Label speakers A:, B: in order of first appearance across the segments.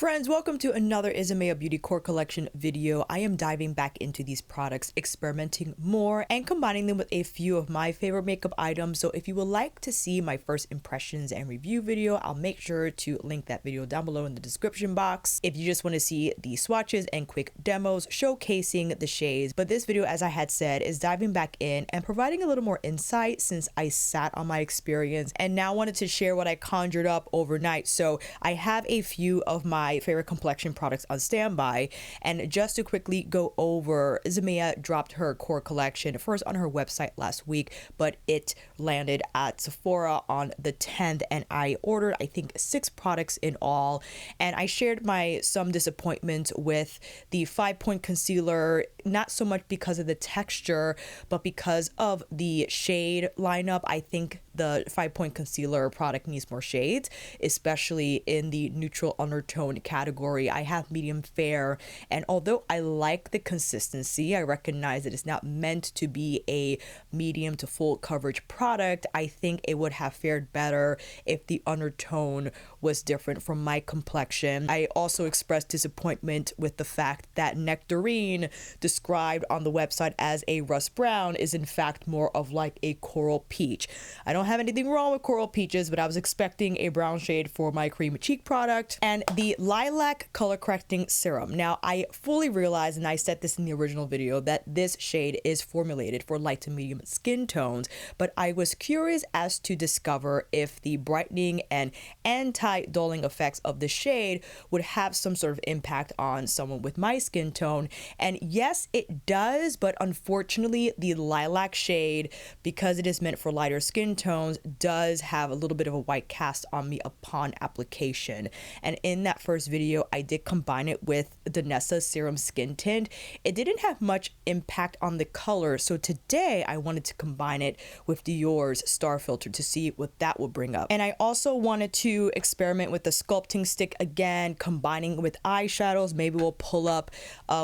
A: Friends, welcome to another Isamaya Beauty Core Collection video. I am diving back into these products, experimenting more, and combining them with a few of my favorite makeup items. So if you would like to see my first impressions and review video, I'll make sure to link that video down below in the description box. If you just want to see the swatches and quick demos showcasing the shades. But this video, as I had said, is diving back in and providing a little more insight since I sat on my experience and now wanted to share what I conjured up overnight. So I have a few of my favorite complexion products on standby, and just to quickly go over, Isamaya dropped her core collection first on her website last week, but it landed at Sephora on the 10th, and I ordered I think 6 products in all, and I shared some disappointment with the 5-point concealer, not so much because of the texture but because of the shade lineup. I think the 5-point concealer product needs more shades, especially in the neutral undertone category. I have medium fair, and although I like the consistency, I recognize that it's not meant to be a medium to full coverage product. I think it would have fared better if the undertone was different from my complexion. I also expressed disappointment with the fact that Nectarine, described on the website as a rust brown, is in fact more of like a coral peach. I don't have anything wrong with coral peaches, but I was expecting a brown shade for my cream cheek product. And the Lilac color correcting serum. Now, I fully realize, and I said this in the original video, that this shade is formulated for light to medium skin tones, but I was curious as to discover if the brightening and anti-dulling effects of the shade would have some sort of impact on someone with my skin tone. And yes, it does, but unfortunately the lilac shade, because it is meant for lighter skin tones, does have a little bit of a white cast on me upon application. And in that first video, I did combine it with Danessa Serum Skin Tint. It didn't have much impact on the color, so today I wanted to combine it with Dior's Star Filter to see what that would bring up. And I also wanted to experiment with the sculpting stick again, combining with eyeshadows. Maybe we'll pull up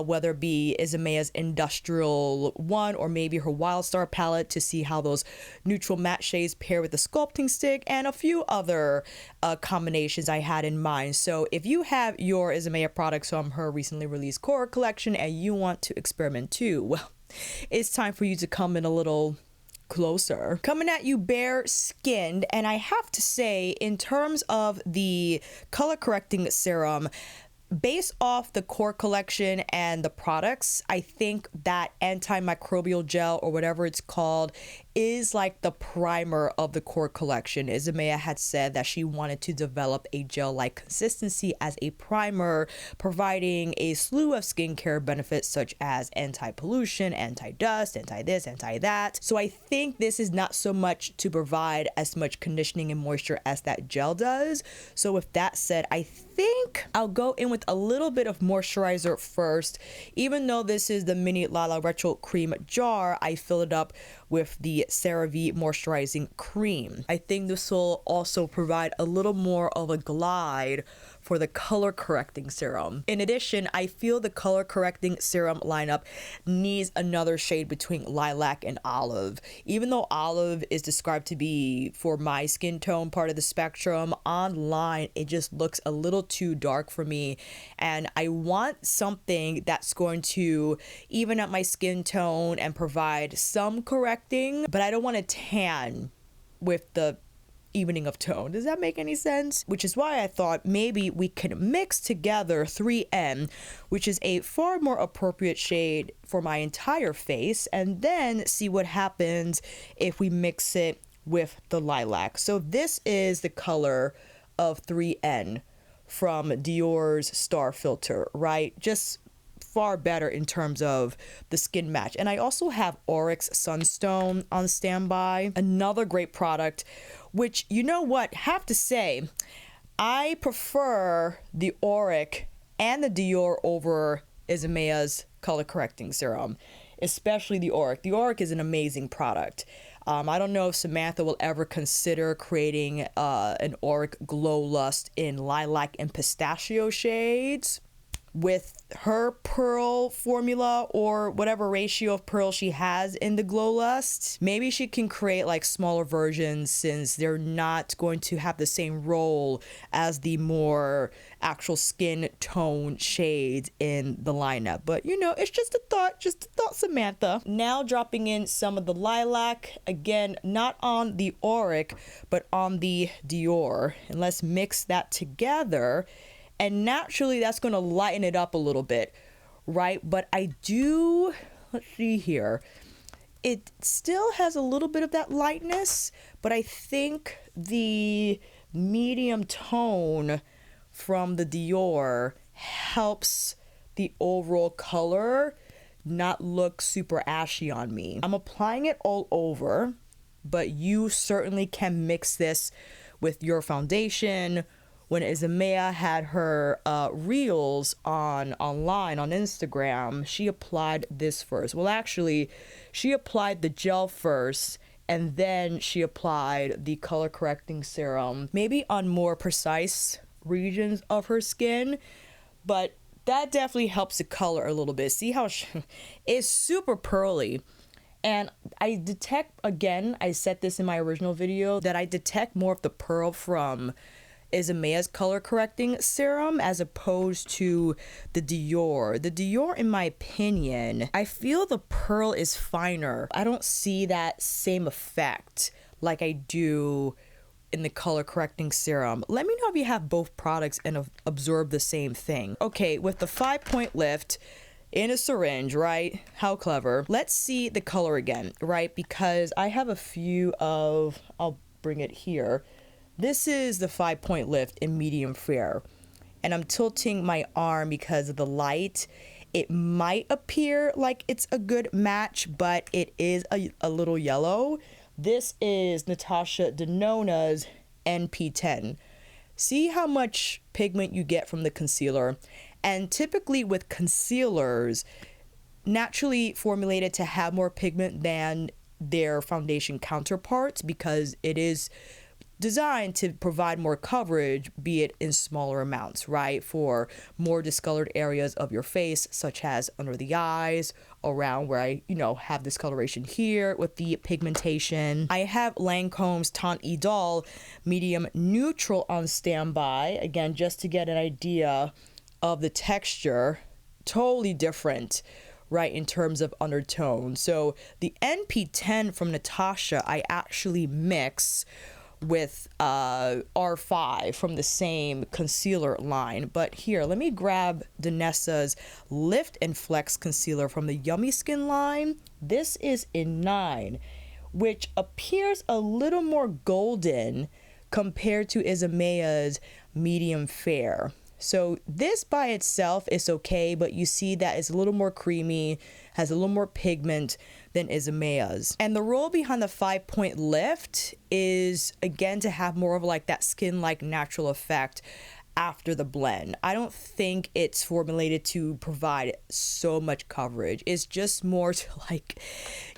A: whether it be Isamaya's Industrial one or maybe her Wild Star palette to see how those neutral matte shades pair with the sculpting stick, and a few other combinations I had in mind. So if you have your Isamaya products from her recently released core collection and you want to experiment too, well, it's time for you to come in a little closer. Coming at you bare skinned, and I have to say, in terms of the color correcting serum, based off the core collection and the products, I think that antimicrobial gel, or whatever it's called, is like the primer of the core collection. Isamaya had said that she wanted to develop a gel-like consistency as a primer, providing a slew of skincare benefits such as anti-pollution, anti-dust, anti-this, anti-that. So I think this is not so much to provide as much conditioning and moisture as that gel does. So with that said, I think I'll go in with a little bit of moisturizer first. Even though this is the mini Lala Retro Cream jar, I fill it up with the CeraVe moisturizing cream. I think this will also provide a little more of a glide for the color correcting serum. In addition, I feel the color correcting serum lineup needs another shade between lilac and olive. Even though olive is described to be for my skin tone part of the spectrum, online it just looks a little too dark for me, and I want something that's going to even up my skin tone and provide some correcting, but I don't want to tan with the evening of tone. Does that make any sense? Which is why I thought maybe we can mix together 3N, which is a far more appropriate shade for my entire face, and then see what happens if we mix it with the lilac. So this is the color of 3N from Dior's Star Filter, right? Just far better in terms of the skin match. And I also have Oryx Sunstone on standby, another great product, which, you know what, have to say, I prefer the Oryx and the Dior over Isamaya's color correcting serum, especially the Oryx. The Oryx is an amazing product. I don't know if Samantha will ever consider creating an Oryx Glow Lust in lilac and pistachio shades. with her pearl formula or whatever ratio of pearl she has in the Glow Lust. Maybe she can create like smaller versions since they're not going to have the same role as the more actual skin tone shades in the lineup. But you know, it's just a thought, Samantha. Now dropping in some of the lilac, again, not on the Auric, but on the Dior. And let's mix that together. And naturally, that's going to lighten it up a little bit, right? But I do, let's see here. It still has a little bit of that lightness, but I think the medium tone from the Dior helps the overall color not look super ashy on me. I'm applying it all over, but you certainly can mix this with your foundation. When Isamaya had her reels online on Instagram, she applied this first. Well, actually, she applied the gel first, and then she applied the color correcting serum, maybe on more precise regions of her skin, but that definitely helps the color a little bit. See how it's super pearly. And I detect, again, I said this in my original video, that I detect more of the pearl from Isamaya's color correcting serum as opposed to the Dior. The Dior, in my opinion, I feel the pearl is finer. I don't see that same effect like I do in the color correcting serum. Let me know if you have both products and absorb the same thing. Okay, with the 5-point lift in a syringe, right? How clever. Let's see the color again, right? Because I have a few of, I'll bring it here. This is the 5-point lift in medium fair, and I'm tilting my arm because of the light. It might appear like it's a good match, but it is a little yellow. This is Natasha Denona's NP10. See how much pigment you get from the concealer. And typically with concealers, naturally formulated to have more pigment than their foundation counterparts because it is designed to provide more coverage, be it in smaller amounts, right? For more discolored areas of your face, such as under the eyes, around where I, have discoloration here with the pigmentation. I have Lancome's Tint Idole medium neutral on standby, again, just to get an idea of the texture. Totally different, right, in terms of undertone. So the NP10 from Natasha, I actually mix with R5 from the same concealer line. But here, let me grab Danessa's Lift and Flex concealer from the Yummy Skin line. This is in 9, which appears a little more golden compared to Isamaya's medium fair. So this by itself is okay, but you see that it's a little more creamy, has a little more pigment than Isamaya's. And the role behind the 5-point lift is, again, to have more of like that skin-like natural effect after the blend. I don't think it's formulated to provide so much coverage. It's just more to like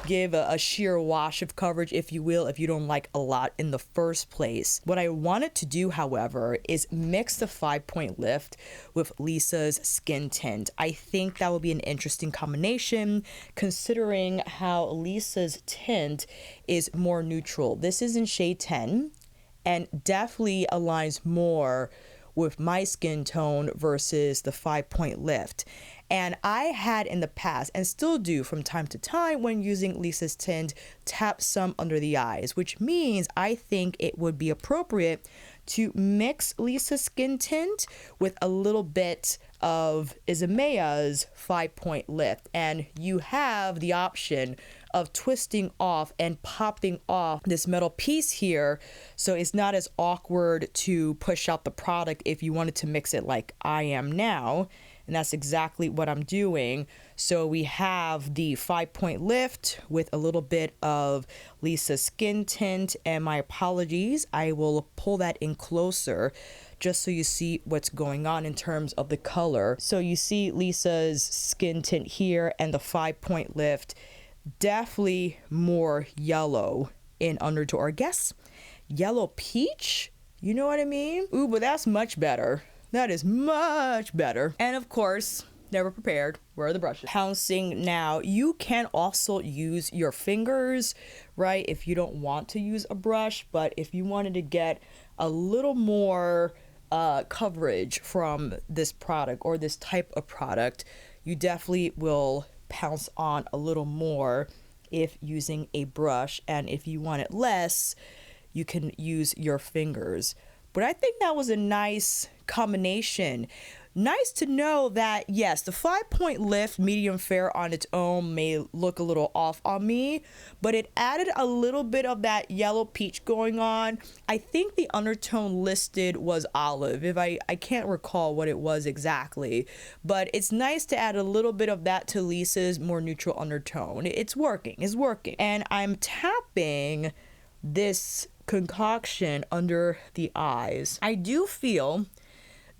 A: give a sheer wash of coverage, if you will, if you don't like a lot in the first place. What I wanted to do, however, is mix the 5-point lift with Lisa's Skin Tint. I think that will be an interesting combination considering how Lisa's tint is more neutral. This is in shade 10 and definitely aligns more with my skin tone versus the 5-point lift. And I had in the past, and still do from time to time when using Lisa's tint, tap some under the eyes, which means I think it would be appropriate to mix Lisa's Skin Tint with a little bit of Isamaya's 5-point lift. And you have the option of twisting off and popping off this metal piece here, so it's not as awkward to push out the product if you wanted to mix it like I am now. And that's exactly what I'm doing. So we have the 5-point lift with a little bit of Lisa's Skin Tint, and my apologies, I will pull that in closer just so you see what's going on in terms of the color. So you see Lisa's Skin Tint here and the 5-point lift, definitely more yellow in undertone, or I guess yellow peach, you know what I mean? Ooh, but that's much better. That is much better. And of course, never prepared. Where are the brushes? Pouncing now. You can also use your fingers, right? If you don't want to use a brush, but if you wanted to get a little more coverage from this product or this type of product, you definitely will pounce on a little more if using a brush. And if you want it less, you can use your fingers. But I think that was a nice combination. Nice to know that, yes, the 5-point lift medium fair on its own may look a little off on me, but it added a little bit of that yellow peach going on. I think the undertone listed was olive. If I can't recall what it was exactly, but it's nice to add a little bit of that to Lisa's more neutral undertone. It's working. And I'm tapping this concoction under the eyes. I do feel,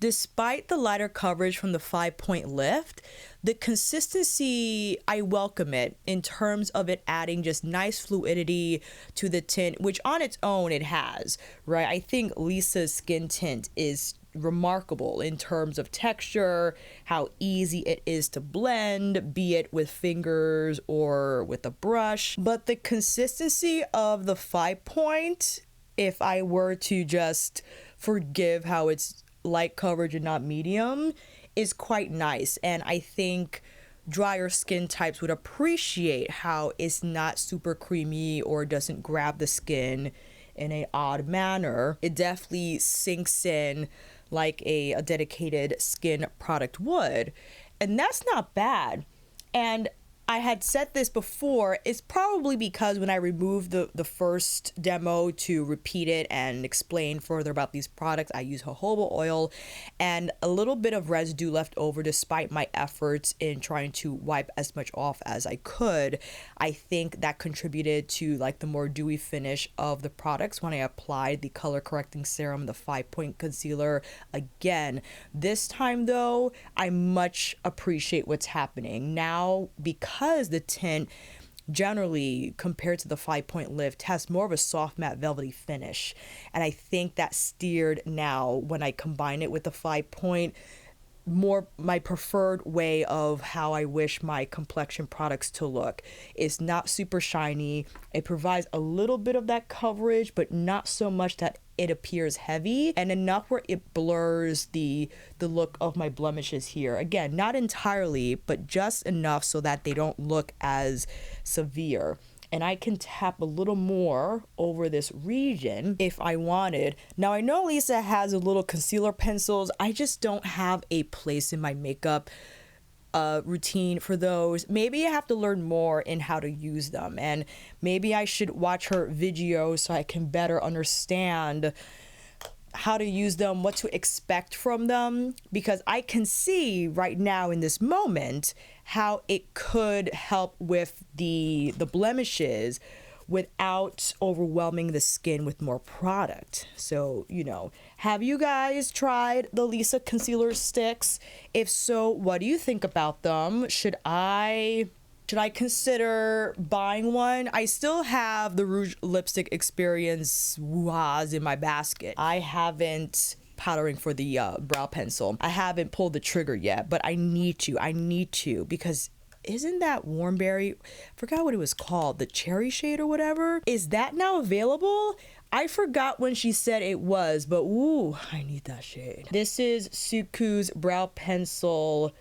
A: despite the lighter coverage from the 5-point lift, the consistency, I welcome it in terms of it adding just nice fluidity to the tint, which on its own it has, right? I think Lisa's skin tint is remarkable in terms of texture, how easy it is to blend, be it with fingers or with a brush. But the consistency of the 5-point, if I were to just forgive how it's light coverage and not medium, is quite nice. And I think drier skin types would appreciate how it's not super creamy or doesn't grab the skin in an odd manner. It definitely sinks in like a dedicated skin product would, and that's not bad. And I had said this before, it's probably because when I removed the first demo to repeat it and explain further about these products, I use jojoba oil and a little bit of residue left over despite my efforts in trying to wipe as much off as I could. I think that contributed to like the more dewy finish of the products when I applied the color correcting serum, the 5-point concealer again. This time though, I much appreciate what's happening now because the tint generally compared to the 5-point lift has more of a soft matte velvety finish, and I think that steered now when I combine it with the 5-point more my preferred way of how I wish my complexion products to look. It's not super shiny. It provides a little bit of that coverage, but not so much that it appears heavy, and enough where it blurs the look of my blemishes here. Again, not entirely, but just enough so that they don't look as severe. And I can tap a little more over this region if I wanted. Now, I know Lisa has a little concealer pencils. I just don't have a place in my makeup routine for those. Maybe I have to learn more in how to use them. And maybe I should watch her videos so I can better understand how to use them, what to expect from them, because I can see right now in this moment how it could help with the blemishes without overwhelming the skin with more product. So, you know, have you guys tried the Lisa concealer sticks? If so, what do you think about them? Should I consider buying one? I still have the Rouge Lipstick Experience Woohas in my basket. I haven't powdering for the brow pencil. I haven't pulled the trigger yet, but I need to because isn't that warm berry? I forgot what it was called, the cherry shade or whatever. Is that now available? I forgot when she said it was, but ooh, I need that shade. This is Suqqu's brow pencil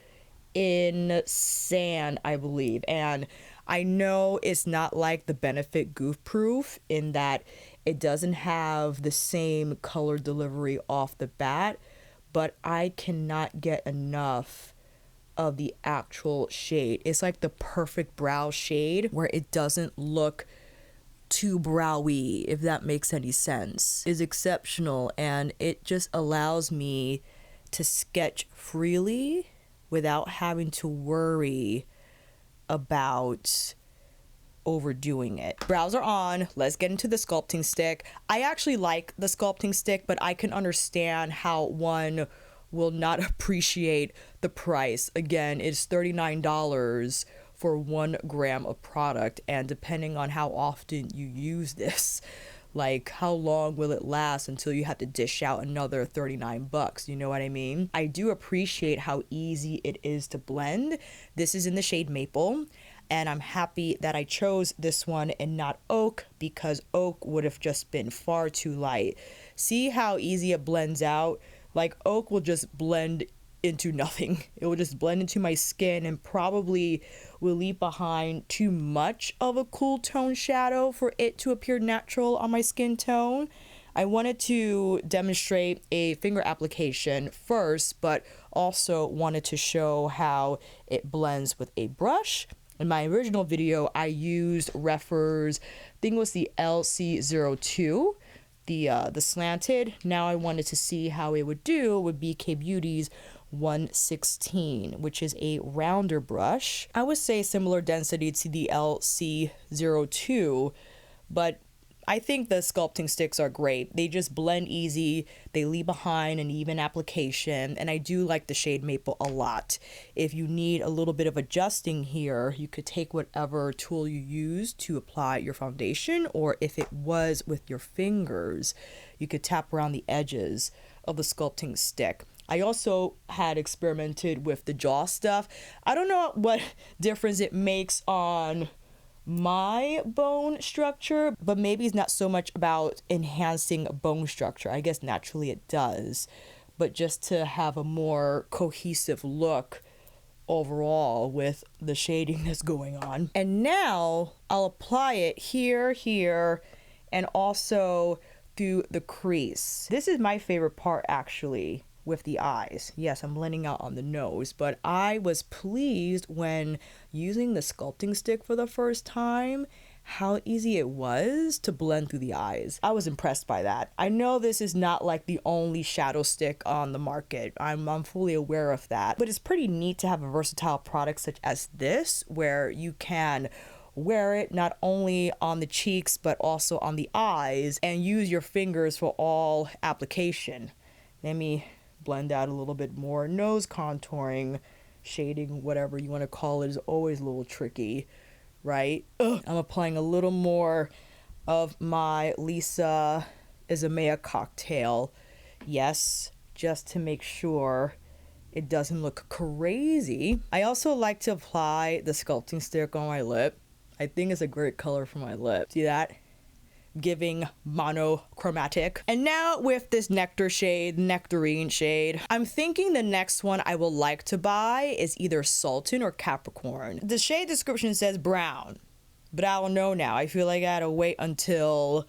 A: in sand, I believe, and I know it's not like the Benefit Goof Proof in that it doesn't have the same color delivery off the bat, but I cannot get enough of the actual shade. It's like the perfect brow shade where it doesn't look too browy, if that makes any sense. It's exceptional, and it just allows me to sketch freely without having to worry about overdoing it. Brows are on. Let's get into the sculpting stick. I actually like the sculpting stick, but I can understand how one will not appreciate the price. Again, it's $39 for 1 gram of product, and depending on how often you use this, Like, how long will it last until you have to dish out another 39 bucks? You know what I mean? I do appreciate how easy it is to blend. This is in the shade Maple, and I'm happy that I chose this one and not Oak, because Oak would have just been far too light. See how easy it blends out? Like, Oak will just blend into nothing. It will just blend into my skin and probably will leave behind too much of a cool tone shadow for it to appear natural on my skin tone. I wanted to demonstrate a finger application first, but also wanted to show how it blends with a brush. In my original video, I used Refer's, I think it was the LC02, the slanted. Now I wanted to see how it would do with BK Beauty's 116, which is a rounder brush. I would say similar density to the LC02, but I think the sculpting sticks are great. They just blend easy, they leave behind an even application, and I do like the shade Maple a lot. If you need a little bit of adjusting here, you could take whatever tool you use to apply your foundation, or if it was with your fingers, you could tap around the edges of the sculpting stick. I also had experimented with the jaw stuff. I don't know what difference it makes on my bone structure, but maybe it's not so much about enhancing bone structure. I guess naturally it does, but just to have a more cohesive look overall with the shading that's going on. And now I'll apply it here, and also through the crease. This is my favorite part, actually, with the eyes. Yes, I'm blending out on the nose, but I was pleased when using the sculpting stick for the first time how easy it was to blend through the eyes. I was impressed by that. I know this is not like the only shadow stick on the market. I'm fully aware of that, but it's pretty neat to have a versatile product such as this, where you can wear it not only on the cheeks but also on the eyes and use your fingers for all application. Let me blend out a little bit more. Nose contouring, shading, whatever you want to call it, is always a little tricky, right? I'm applying a little more of my Lisa Isamaya cocktail. Yes, just to make sure it doesn't look crazy. I also like to apply the sculpting stick on my lip. I think it's a great color for my lip. See that? Giving monochromatic. And now with this nectarine shade, I'm thinking the next one I will like to buy is either Sultan or Capricorn. The shade description says brown, but I don't know now. I feel like I gotta wait until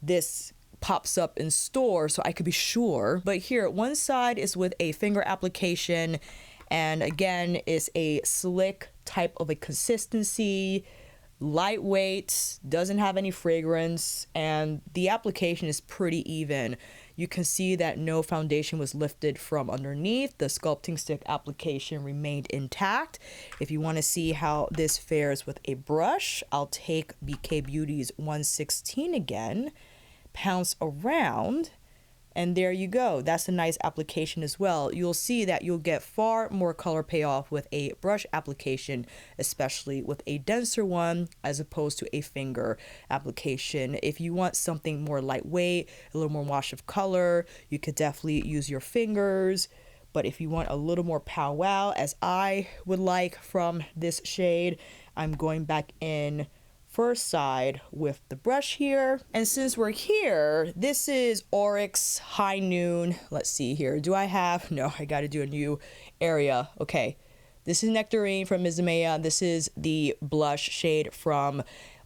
A: this pops up in store so I could be sure. But here, one side is with a finger application, and again, it's a slick type of a consistency, lightweight, doesn't have any fragrance, and the application is pretty even. You can see that no foundation was lifted from underneath. The sculpting stick application remained intact. If you want to see how this fares with a brush, I'll take BK Beauty's 116 again, pounce around, and there you go. That's a nice application as well. You'll see that you'll get far more color payoff with a brush application, especially with a denser one as opposed to a finger application. If you want something more lightweight, a little more wash of color, you could definitely use your fingers. But if you want a little more powwow, as I would like from this shade, I'm going back in first side with the brush here. And since we're here, this is Oryx High Noon. Let's see here. Do I have? No, I got to do a new area. Okay. This is Nectarine from Isamaya. This is the blush shade from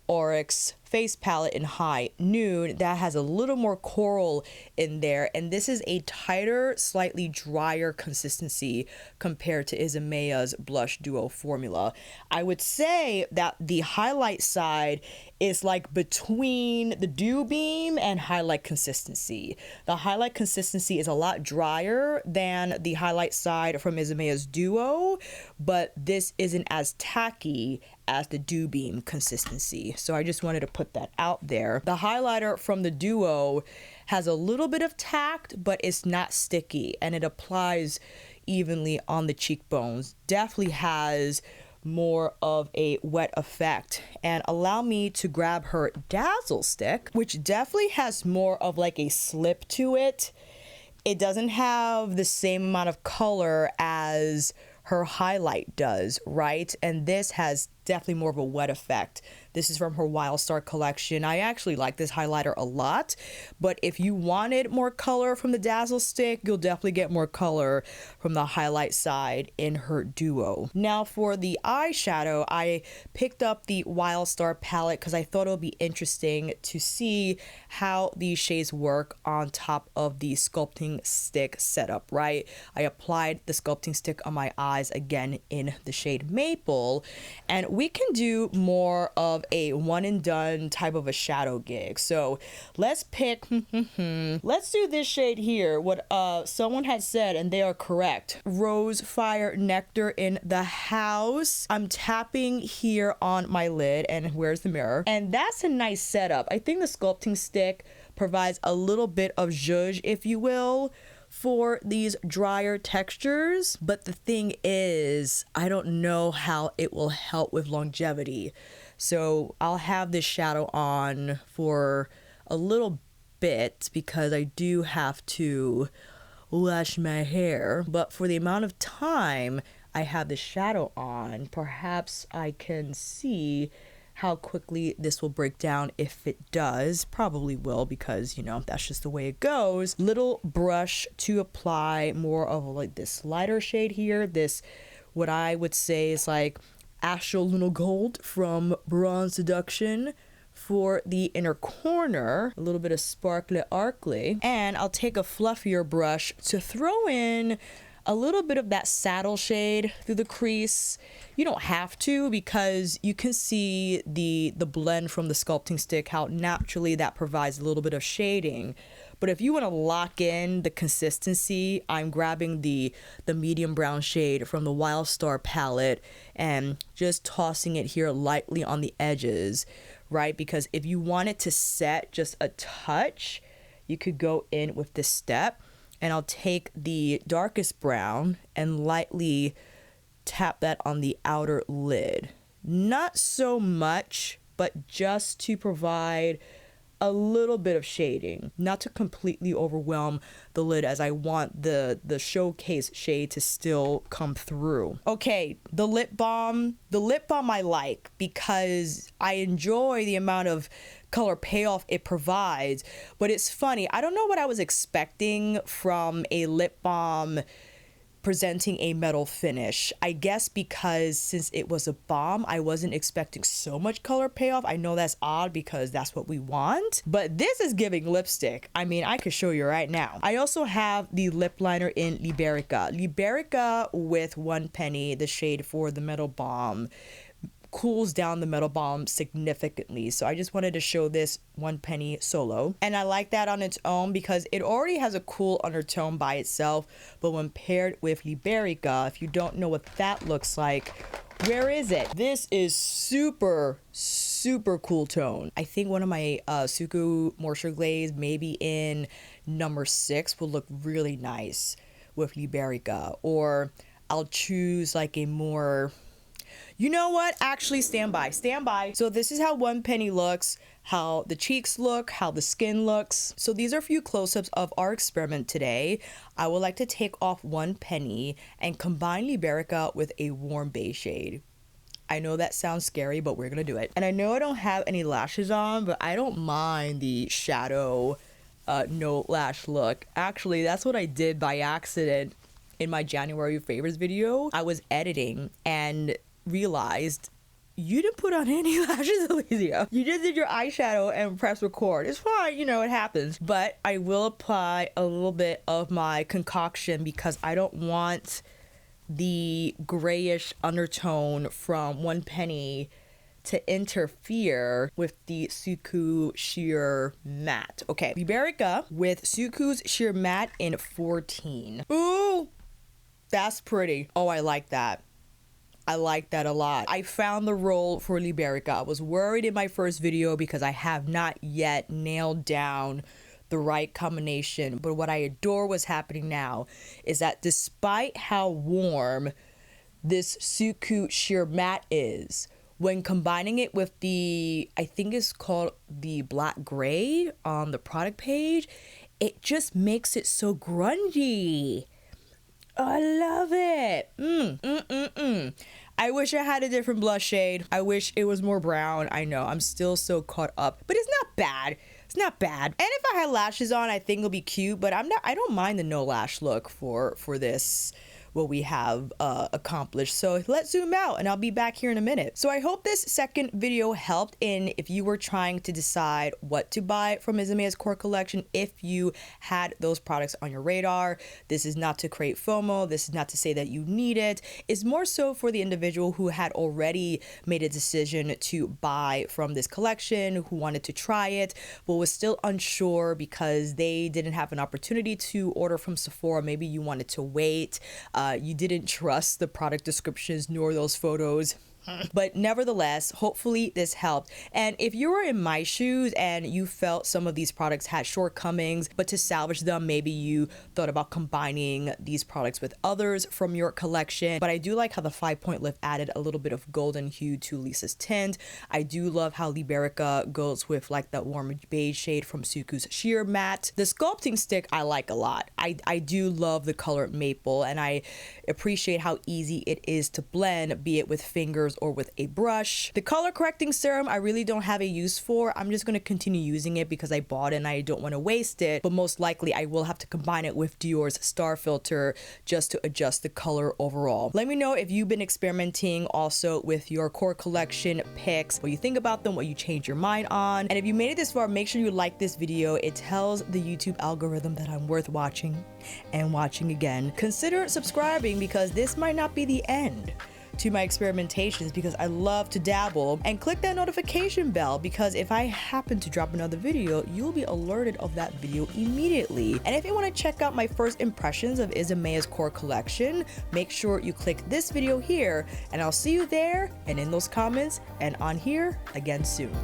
A: Oryx face palette in High Noon that has a little more coral in there, and this is a tighter, slightly drier consistency compared to Isamaya's blush duo formula. I would say that the highlight side is like between the Dew Beam and highlight consistency. The highlight consistency is a lot drier than the highlight side from Isamaya's duo, but this isn't as tacky as the Dew Beam consistency. So I just wanted to put that out there. The highlighter from the duo has a little bit of tact, but it's not sticky, and it applies evenly on the cheekbones. Definitely has more of a wet effect. And allow me to grab her Dazzle stick, which definitely has more of like a slip to it. It doesn't have the same amount of color as her highlight does, right? And this has definitely more of a wet effect. This is from her Wildstar collection. I actually like this highlighter a lot, but if you wanted more color from the Dazzle stick, you'll definitely get more color from the highlight side in her duo. Now for the eyeshadow, I picked up the Wildstar palette because I thought it would be interesting to see how these shades work on top of the sculpting stick setup, right? I applied the sculpting stick on my eyes again in the shade Maple, and we can do more of a one and done type of a shadow gig. So let's pick, let's do this shade here, what someone had said, and they are correct. Rose Fire Nectar in the house. I'm tapping here on my lid, and where's the mirror? And that's a nice setup. I think the sculpting stick provides a little bit of zhuzh, if you will, for these drier textures. But the thing is, I don't know how it will help with longevity. So I'll have this shadow on for a little bit because I do have to wash my hair. But for the amount of time I have the shadow on, perhaps I can see how quickly this will break down. If it does, probably will, because you know that's just the way it goes. Little brush to apply more of like this lighter shade here, this what I would say is like Astral Lunar Gold from Bronze Seduction for the inner corner, a little bit of Sparkly Arcly, and I'll take a fluffier brush to throw in a little bit of that saddle shade through the crease. You don't have to, because you can see the blend from the sculpting stick, how naturally that provides a little bit of shading. But if you want to lock in the consistency, I'm grabbing the medium brown shade from the Wildstar palette and just tossing it here lightly on the edges, right? Because if you want it to set just a touch, you could go in with this step. And I'll take the darkest brown and lightly tap that on the outer lid. Not so much, but just to provide a little bit of shading, not to completely overwhelm the lid, as I want the showcase shade to still come through. Okay, the lip balm I like because I enjoy the amount of color payoff it provides. But it's funny, I don't know what I was expecting from a lip balm presenting a metal finish. I guess because since it was a balm, I wasn't expecting so much color payoff. I know that's odd because that's what we want, but this is giving lipstick. I mean, I could show you right now. I also have the lip liner in Liberica with 1 penny, the shade for the metal balm. Cools down the metal balm significantly, so I just wanted to show this 1 penny solo, and I like that on its own because it already has a cool undertone by itself. But when paired with Liberica, if you don't know what that looks like, where is it? This is super cool tone. I think one of my Suqqu moisture glaze, maybe in number 6, will look really nice with Liberica, or I'll choose like a more, you know what? Actually, stand by. So this is how 1 penny looks, how the cheeks look, how the skin looks. So these are a few close-ups of our experiment today. I would like to take off 1 penny and combine Liberica with a warm beige shade. I know that sounds scary, but we're gonna do it. And I know I don't have any lashes on, but I don't mind the shadow no lash look. Actually, that's what I did by accident in my January favorites video. I was editing and realized you didn't put on any lashes, Alicia. You just did your eyeshadow and press record. It's fine, you know, it happens. But I will apply a little bit of my concoction because I don't want the grayish undertone from 1 penny to interfere with the Suqqu Sheer Matte. Okay, Liberica with Suqqu's Sheer Matte in 14. Ooh, that's pretty. Oh, I like that. I like that a lot. I found the role for Liberica. I was worried in my first video because I have not yet nailed down the right combination. But what I adore what's happening now is that despite how warm this Suqqu sheer matte is. When combining it with the, I think it's called the black gray on the product page, it just makes it so grungy. I love it. I wish I had a different blush shade. I wish it was more brown. I know, I'm still so caught up, but it's not bad. It's not bad. And if I had lashes on, I think it'll be cute, but I don't mind the no lash look for this, what we have accomplished. So let's zoom out and I'll be back here in a minute. So I hope this second video helped in if you were trying to decide what to buy from Isamaya's Core Collection, if you had those products on your radar. This is not to create FOMO. This is not to say that you need it. It's more so for the individual who had already made a decision to buy from this collection, who wanted to try it, but was still unsure because they didn't have an opportunity to order from Sephora. Maybe you wanted to wait. You didn't trust the product descriptions nor those photos. But nevertheless, hopefully this helped. And if you were in my shoes and you felt some of these products had shortcomings, but to salvage them, maybe you thought about combining these products with others from your collection. But I do like how the 5-point lift added a little bit of golden hue to Lisa's tint. I do love how Liberia goes with like that warm beige shade from Suqq's sheer matte. The sculpting stick I like a lot. I do love the color maple, and I appreciate how easy it is to blend, be it with fingers or with a brush. The color correcting serum I really don't have a use for. I'm just going to continue using it because I bought it and I don't want to waste it, but most likely I will have to combine it with Dior's star filter just to adjust the color overall. Let me know if you've been experimenting also with your Core Collection picks, what you think about them, what you change your mind on. And if you made it this far, make sure you like this video. It tells the YouTube algorithm that I'm worth watching and watching again. Consider subscribing because this might not be the end to my experimentations, because I love to dabble, and click that notification bell because if I happen to drop another video, you'll be alerted of that video immediately. And if you want to check out my first impressions of Isamaya's Core Collection, make sure you click this video here, and I'll see you there and in those comments and on here again soon.